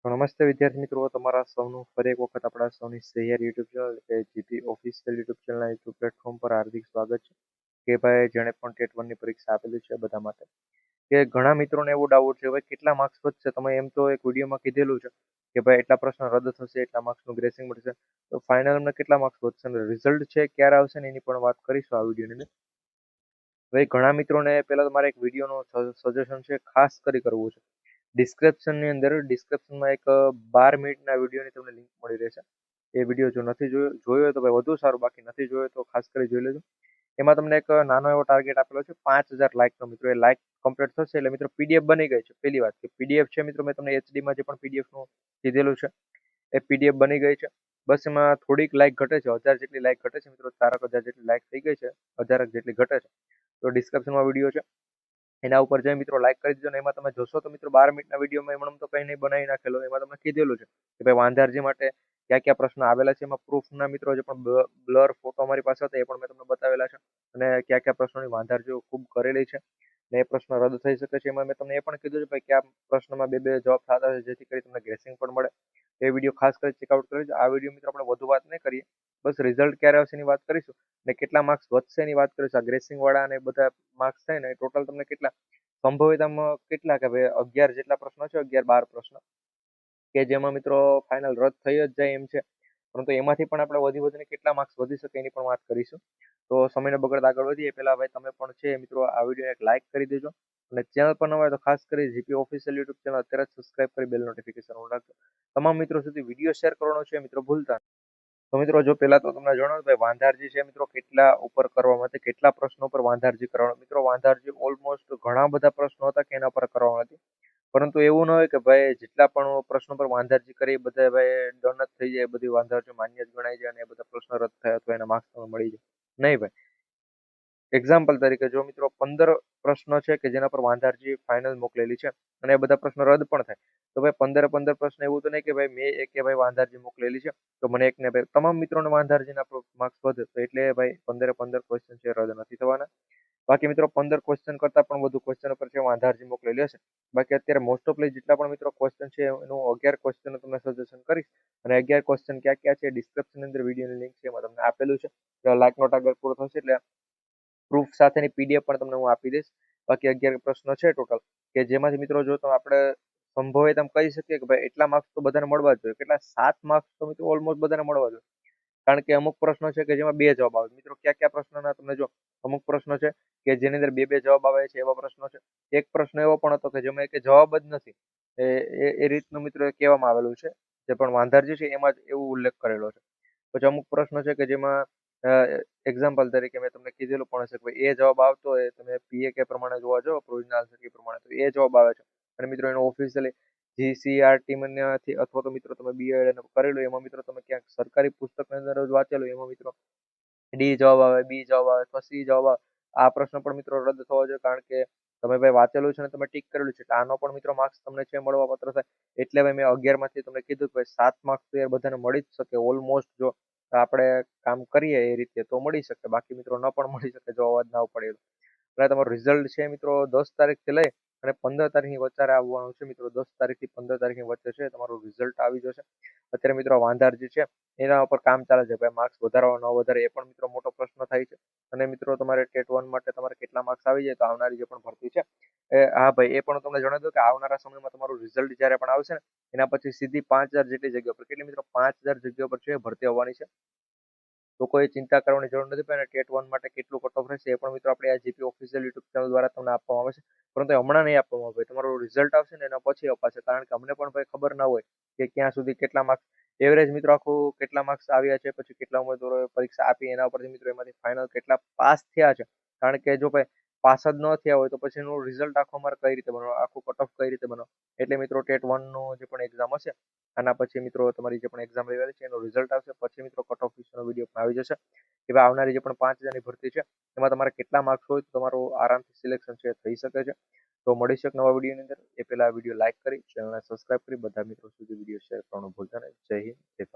તો નમસ્તે વિદ્યાર્થી મિત્રો, તમારા સૌનું ફરી એક વખત આપણા સૌની સહિયાર યુટ્યુબ ચેનલ કે જીપી ઓફિશિયલ યુટ્યુબ ચેનલના યુટ્યુબ પ્લેટફોર્મ પર હાર્દિક સ્વાગત છે. કે ભાઈ જેણે પણ ટેટ વનની પરીક્ષા આપેલી છે બધા માટે, કે ઘણા મિત્રોને એવો ડાઉટ છે ભાઈ કેટલા માર્ક્સ વધશે. તમે એમ તો એક વિડીયોમાં કીધેલું છે કે ભાઈ એટલા પ્રશ્ન રદ થશે, એટલા માર્ક્સનું ગ્રેસિંગ મળશે, તો ફાઇનલ અમને કેટલા માર્ક્સ વધશે અને રિઝલ્ટ છે ક્યારે આવશે ને એની પણ વાત કરીશું આ વિડીયોની અંદર. ભાઈ ઘણા મિત્રોને પહેલા તો મારે એક વિડીયોનો સજેશન છે, ખાસ કરી કરવું છે. ડિસ્ક્રિપ્શનની અંદર ડિસ્ક્રિપ્શનમાં એક 12 મિનિટના વિડીયોની તમને લિંક મળી રહેશે. એ વિડીયો જો નથી જોયો તો ભાઈ વધુ સારું, બાકી નથી જોયો તો ખાસ કરી જોઈ લેજો. એમાં તમને એક નાનો એવો ટાર્ગેટ આપેલો છે 5000 લાઇકનો. મિત્રો એ લાઇક કમ્પ્લીટ થશે એટલે મિત્રો પીડીએફ બની ગઈ છે. પહેલી વાત કે પીડીએફ છે મિત્રો, મેં તમને એચડીમાં જે પણ પીડીએફનું કીધેલું છે એ પીડીએફ બની ગઈ છે. બસ એમાં થોડીક લાઇક ઘટે છે, 1000 જેટલી લાઇક ઘટે છે મિત્રો, 4000 જેટલી લાઇક થઈ ગઈ છે, 1000 જેટલી ઘટે છે. તો ડિસ્ક્રિપ્શનમાં વિડીયો છે, એના ઉપર જઈ મિત્રો લાઈક કરી દીધો ને એમાં તમે જોશો તો મિત્રો 12 મિનિટના વિડીયોમાં એમણે તો કંઈ નહીં બનાવી નાખેલો. એમાં તમને કીધેલું છે કે ભાઈ વાંધારજી માટે કયા કયા પ્રશ્ન આવેલા છે. એમાં પ્રૂફના મિત્રો જે પણ બ્લર ફોટો અમારી પાસે હતા એ પણ મેં તમને બતાવેલા છે, અને કયા કયા પ્રશ્નોની વાંધારજીઓ ખૂબ કરેલી છે ને એ પ્રશ્ન રદ થઈ શકે છે. એમાં મેં તમને એ પણ કીધું છે ભાઈ કયા પ્રશ્નમાં બે બે જવાબ થતા હોય જેથી કરી તમને ગ્રેસિંગ પણ મળે. એ વિડીયો ખાસ કરી ચેકઆઉટ કરજો. આ વિડીયો મિત્રો આપણે વધુ વાત નહીં કરીએ, બસ રિઝલ્ટ ક્યારે આવશે એની વાત કરીશું ને કેટલા માર્ક્સ વધશે એની વાત કરીશું. આ ગ્રેસિંગ વાળા અને બધા માર્ક્સ થાય ને ટોટલ તમને કેટલા સંભવિતમાં કેટલા કે ભાઈ 11 જેટલા પ્રશ્નો છે, 11-12 પ્રશ્ન, કે જેમાં મિત્રો ફાઇનલ રદ થઈ જ જાય એમ છે. પરંતુ એમાંથી પણ આપણે વધીને કેટલા માર્ક્સ વધી શકે એની પણ વાત કરીશું. તો સમયને બગાડતા આગળ વધીએ પહેલા ભાઈ તમે પણ છે મિત્રો આ વિડીયો એક લાઈક કરી દેજો, અને ચેનલ પર નવા હોય તો ખાસ કરી જીપી ઓફિશિયલ યુટ્યુબ ચેનલ અત્યારે જ સબસ્ક્રાઇબ કરી બેલ નોટિફિકેશન ઓન રાખજો. તમામ મિત્રો સુધી વિડીયો શેર કરવાનો છે મિત્રો, ભૂલતા નહીં. તો મિત્રો જો પહેલા તો તમને જણાવું ભાઈ વાંધારજી છે મિત્રો કેટલા ઉપર કરવા માટે, કેટલા પ્રશ્નો પર વાંધારજી કરવાનો. મિત્રો વાંધારજી ઓલમોસ્ટ ઘણા બધા પ્રશ્નો હતા કે એના પર કરવાના હતી, પરંતુ એવું ન હોય કે ભાઈ જેટલા પણ પ્રશ્નો પર વાંધારજી કરી બધા ભાઈ ડન જ થઈ જાય, બધી વાંધારજી માન્ય જ ગણાય જાય અને એ બધા પ્રશ્નો રદ થયા અથવા એના માર્ક્સ તમને મળી જાય. નહીં ભાઈ. એક્ઝામ્પલ તરીકે જો મિત્રો 15 પ્રશ્નો છે કે જેના પર વાંધારજી ફાઇનલ મોકલેલી છે અને એ બધા પ્રશ્નો રદ પણ થાય, તો ભાઈ 15 પ્રશ્ન એવું તો નહીં કે ભાઈ મેં એક ભાઈ વાંધારજી મોકલેલી છે તો મને એકને ભાઈ તમામ મિત્રોને વાંધારજીના માર્ક્સ વધે, તો એટલે ભાઈ 15 ક્વેશ્ચન છે રદ નથી થવાના. બાકી મિત્રો 15 ક્વેશ્ચન કરતા પણ વધુ ક્વેશ્ચન પર છે વાંધારજી મોકલેલી હશે. બાકી અત્યારે મોસ્ટ ઓફલી જેટલા પણ મિત્રો ક્વેશ્ચન છે એનું 11 ક્વેશ્ચન તમને સજેશન કરીશ, અને 11 ક્વેશ્ચન ક્યાં ક્યાં છે ડિસ્ક્રિપ્શનની અંદર વિડીયોની લિંક છે એમાં તમને આપેલું છે. લાઈકનો ટાર્ગેટ પૂરો થશે એટલે પ્રૂફ સાથેની પીડીએફ પણ તમને હું આપી દઈશ. બાકી 11 પ્રશ્નો છે ટોટલ, કે જેમાંથી મિત્રો જો તો આપણે સંભવિત એમ કહી શકીએ કે ભાઈ એટલા માર્ક્સ તો બધાને મળવા જ જોઈએ. કેટલા 7 માર્ક્સ તો મિત્રો ઓલમોસ્ટ બધાને મળવા જોઈએ. કારણ કે અમુક પ્રશ્નો છે કે જેમાં બે જવાબ આવે. મિત્રો કયા કયા પ્રશ્નના તમને જો અમુક પ્રશ્નો છે કે જેની અંદર બે બે જવાબ આવે છે એવા પ્રશ્નો છે. એક પ્રશ્ન એવો પણ હતો કે જેમાં એક જવાબ જ નથી. એ રીતનું મિત્રો કહેવામાં આવેલું છે. જે પણ વાંધારજી છે એમાં જ એવું ઉલ્લેખ કરેલો છે. પછી અમુક પ્રશ્નો છે કે જેમાં એક્ઝામ્પલ તરીકે મેં તમને કીધેલું પણ હશે કે ભાઈ એ જવાબ આવતો હોય તમે પીએકે પ્રમાણે જોવા જાઓ, પ્રોવિઝનલ આન્સર કી પ્રમાણે, તો એ જવાબ આવે છે. અને મિત્રો એનો ઓફિશિયલી જીસીઆરટી માંથી અથવા તો મિત્રો તમે બીએડ કરેલું એમાં મિત્રો તમે ક્યાંક સરકારી પુસ્તકની અંદર જ વાંચેલું એમાં મિત્રો ડી જવાબ આવે, બી જવાબ આવે અથવા સી જવાબ આવે. આ પ્રશ્ન પણ મિત્રો રદ થવો જોઈએ, કારણ કે તમે ભાઈ વાંચેલું છે અને તમે ટીક કરેલું છે એટલે આનો પણ મિત્રો માર્ક્સ તમને છે મળવા પાત્ર થાય. એટલે ભાઈ મેં 11 માંથી તમને કીધું કે ભાઈ 7 માર્ક્સ તો યાર બધાને મળી જ શકે ઓલમોસ્ટ, જો આપણે કામ કરીએ એ રીતે તો મળી શકે. બાકી મિત્રો ન પણ મળી શકે જો અવાજ ના પડે. એટલે તમારું રિઝલ્ટ છે મિત્રો 10 તારીખથી લઈ અને 15 તારીખની વચ્ચે આવવાનું છે મિત્રો. 10 તારીખથી 15 તારીખની વચ્ચે છે તમારું રિઝલ્ટ આવી જશે. અત્યારે મિત્રો વાંધારજી છે એના ઉપર કામ ચાલે છે. ભાઈ માર્ક્સ વધારવા ન વધારે એ પણ મિત્રો મોટો પ્રશ્ન થાય છે. અને મિત્રો તમારે ટેટ 1 માટે તમારે કેટલા માર્ક્સ આવી જાય તો આવનારી જે પણ ભરતી છે હા ભાઈ એ પણ તમને જણાવી દઉં કે આવનારા સમયમાં તમારું રિઝલ્ટ જ્યારે પણ આવશે ને એના પછી સીધી 5000 જેટલી જગ્યા પર, કેટલી મિત્રો 5000 જગ્યા પર છે ભરતી આવવાની છે. તો કોઈ ચિંતા કરવાની જરૂર નથી. પણ ટેટ 1 માટે કેટલું કટ ઓફ રહેશે એ પણ મિત્રો આપણે આ જીપી ઓફિશિયલ યુટ્યુબ ચેનલ દ્વારા તમને આપવામાં આવે છે. પરંતુ હમણાં નહીં આપવામાં આવે. તમારું રિઝલ્ટ આવશે ને એના પછી અપાશે, કારણ કે અમને પણ ભાઈ ખબર ના હોય કે ક્યાં સુધી કેટલા માર્ક્સ એવરેજ મિત્રો આખું કેટલા માર્ક્સ આવ્યા છે, પછી કેટલા ઉમેદવારોએ પરીક્ષા આપી એના ઉપરથી મિત્રો એમાંથી ફાઇનલ કેટલા પાસ થયા છે. કારણ કે જો ભાઈ પાસ જ ન થયા હોય તો પછી એનું રિઝલ્ટ આખું અમારે કઈ રીતે બનાવવાનું, આખું કટ ઓફ કઈ રીતે બનાવવાનું. એટલે મિત્રો ટેટ 1 નું જે પણ એક્ઝામ હશે આના પછી મિત્રો તમારી જે પણ એક્ઝામ લેવાની છે એનું રિઝલ્ટ આવશે પછી મિત્રો કટ ઓફ વિશેનો વિડીયો આવી જશે કે ભાઈ આવનારી જે પણ 5000ની ભરતી છે એમાં તમારે કેટલા માર્ક્સ હોય તો તમારું આરામથી સિલેક્શન છે થઈ શકે છે. તો મળી શકે નવા વિડીયોની અંદર. એ પહેલા વિડીયો લાઈક કરી ચેનલને સબસ્ક્રાઇબ કરી બધા મિત્રો સુધી વિડીયો શેર કરવાનું ભૂલતા નહીં. જય હિન્દ, જય ભારત.